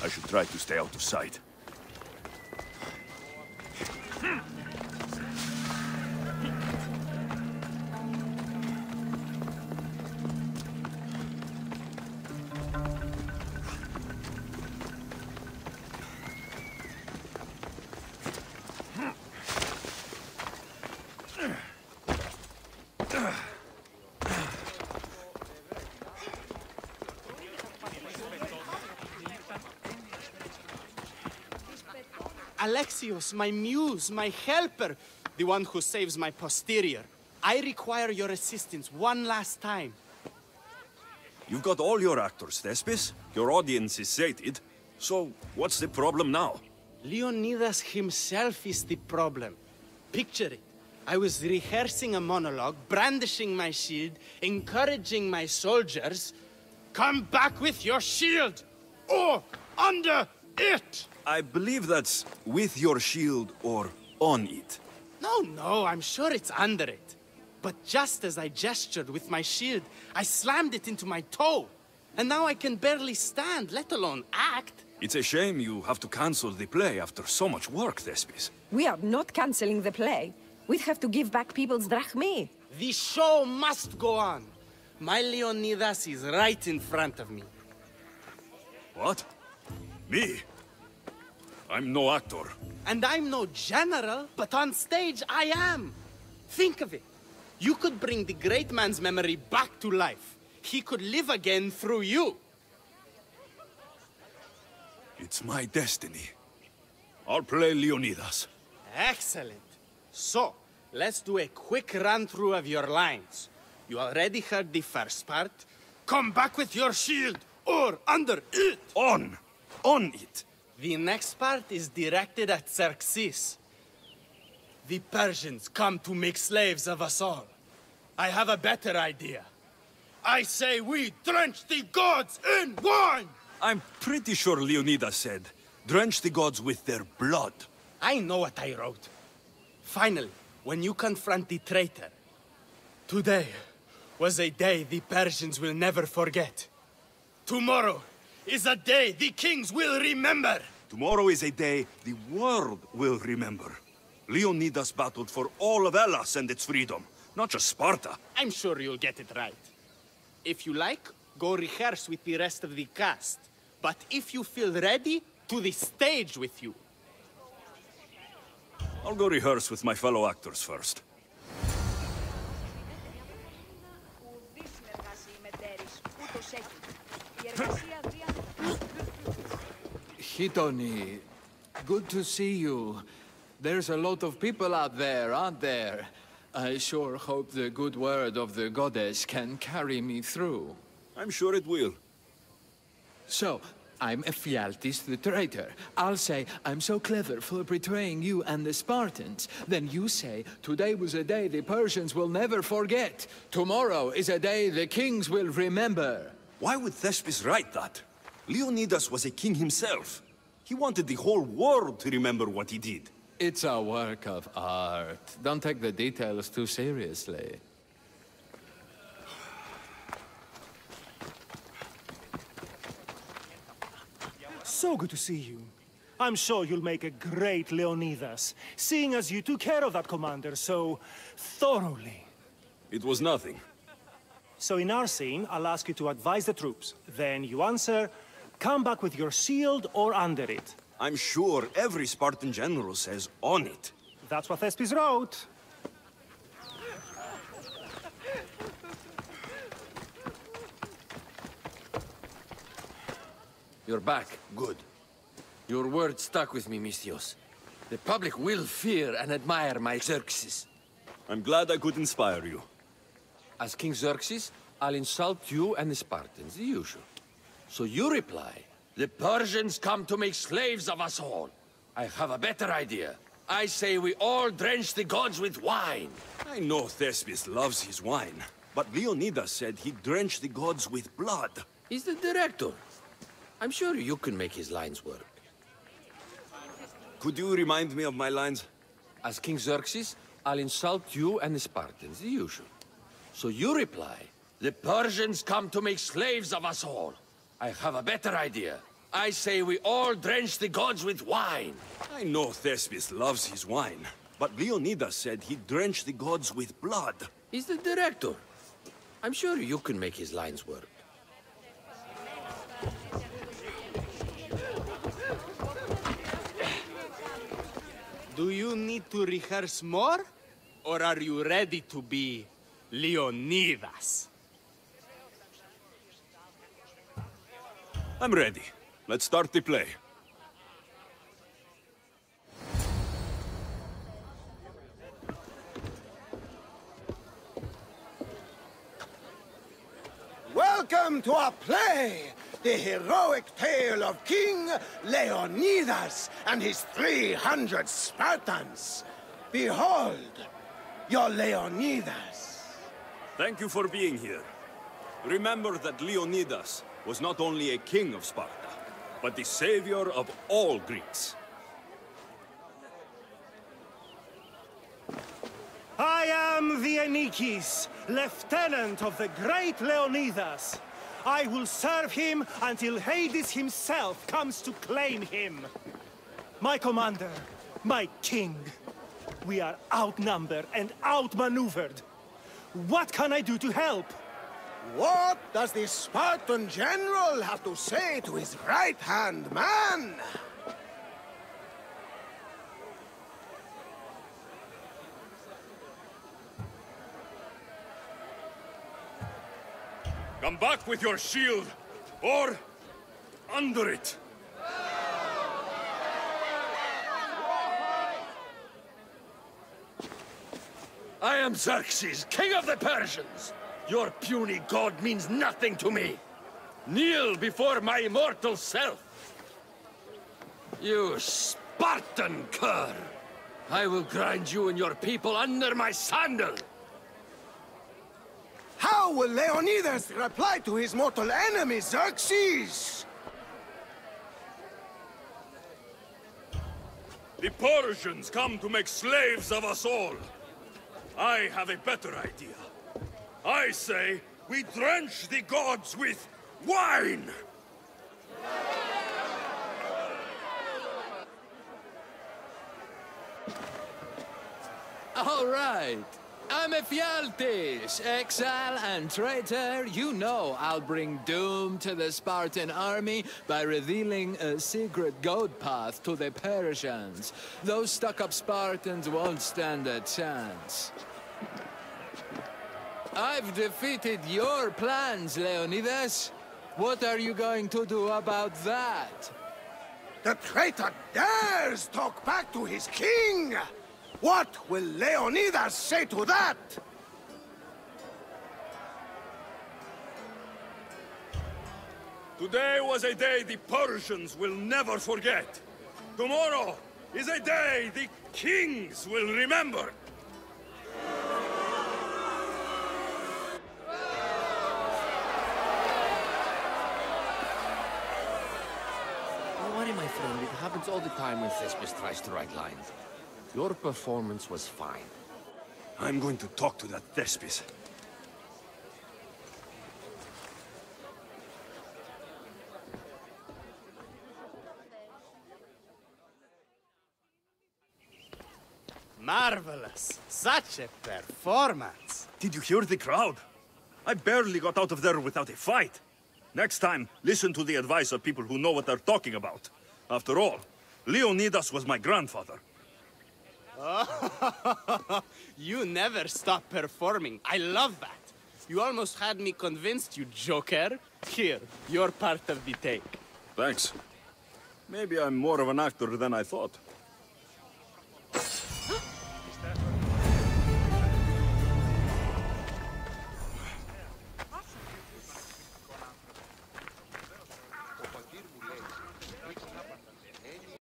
I should try to stay out of sight. Alexios, my muse, my helper, the one who saves my posterior. I require your assistance one last time. You've got all your actors, Thespis. Your audience is sated. So, what's the problem now? Leonidas himself is the problem. Picture it. I was rehearsing a monologue, brandishing my shield, encouraging my soldiers. Come back with your shield! Or under it! I believe that's with your shield or on it. No, I'm sure it's under it. But just as I gestured with my shield, I slammed it into my toe. And now I can barely stand, let alone act. It's a shame you have to cancel the play after so much work, Thespis. We are not cancelling the play. We'd have to give back people's drachmae. The show must go on. My Leonidas is right in front of me. What? Me? I'm no actor. And I'm no general, but on stage I am. Think of it. You could bring the great man's memory back to life. He could live again through you. It's my destiny. I'll play Leonidas. Excellent. So, let's do a quick run-through of your lines. You already heard the first part. Come back with your shield, or under it! On it! The next part is directed at Xerxes. The Persians come to make slaves of us all. I have a better idea. I say we drench the gods in wine! I'm pretty sure Leonidas said, drench the gods with their blood. I know what I wrote. Finally, when you confront the traitor, today was a day the Persians will never forget. Tomorrow is a day the kings will remember. Tomorrow is a day the world will remember. Leonidas battled for all of Hellas and its freedom, not just Sparta. I'm sure you'll get it right. If you like, go rehearse with the rest of the cast. But if you feel ready, to the stage with you. I'll go rehearse with my fellow actors first. Hitoni, good to see you. There's a lot of people out there, aren't there? I sure hope the good word of the goddess can carry me through. I'm sure it will. So, I'm Ephialtes the traitor. I'll say, I'm so clever for betraying you and the Spartans. Then you say, today was a day the Persians will never forget. Tomorrow is a day the kings will remember. Why would Thespis write that? Leonidas was a king himself. He wanted the whole world to remember what he did. It's a work of art. Don't take the details too seriously. So good to see you. I'm sure you'll make a great Leonidas, seeing as you took care of that commander so thoroughly. It was nothing. So in our scene, I'll ask you to advise the troops. Then you answer, come back with your shield or under it. I'm sure every Spartan general says on it. That's what Thespis wrote. You're back. Good. Your word stuck with me, Misthios. The public will fear and admire my Xerxes. I'm glad I could inspire you. As King Xerxes, I'll insult you and the Spartans, the usual. So you reply, the Persians come to make slaves of us all. I have a better idea. I say we all drench the gods with wine. I know Thespis loves his wine, but Leonidas said he'd drench the gods with blood. He's the director. I'm sure you can make his lines work. Could you remind me of my lines? As King Xerxes, I'll insult you and the Spartans, the usual. So you reply, the Persians come to make slaves of us all. I have a better idea. I say we all drench the gods with wine. I know Thespis loves his wine, but Leonidas said he'd drench the gods with blood. He's the director. I'm sure you can make his lines work. Do you need to rehearse more? Or are you ready to be Leonidas? I'm ready. Let's start the play. Welcome to our play, the heroic tale of King Leonidas and his 300 Spartans. Behold, your Leonidas. Thank you for being here. Remember that Leonidas was not only a king of Sparta, but the savior of all Greeks. I am the Anikis, lieutenant of the great Leonidas. I will serve him until Hades himself comes to claim him. My commander, my king, we are outnumbered and outmaneuvered. What can I do to help? What does the Spartan general have to say to his right-hand man? Come back with your shield, or under it. I am Xerxes, king of the Persians. Your puny god means nothing to me. Kneel before my immortal self. You Spartan cur! I will grind you and your people under my sandal. How will Leonidas reply to his mortal enemy, Xerxes? The Persians come to make slaves of us all. I have a better idea. I say we drench the gods with wine! All right. I'm Ephialtes, exile and traitor. You know I'll bring doom to the Spartan army by revealing a secret goat path to the Persians. Those stuck-up Spartans won't stand a chance. I've defeated your plans, Leonidas. What are you going to do about that? The traitor dares talk back to his king! What will Leonidas say to that? Today was a day the Persians will never forget. Tomorrow is a day the kings will remember. Don't worry, my friend. It happens all the time when Thespis tries to write lines. Your performance was fine. I'm going to talk to that Thespis. Marvelous. Such a performance. Did you hear the crowd? I barely got out of there without a fight. Next time, listen to the advice of people who know what they're talking about. After all, Leonidas was my grandfather. Oh, you never stop performing. I love that. You almost had me convinced, you joker. Here, you're part of the take. Thanks. Maybe I'm more of an actor than I thought.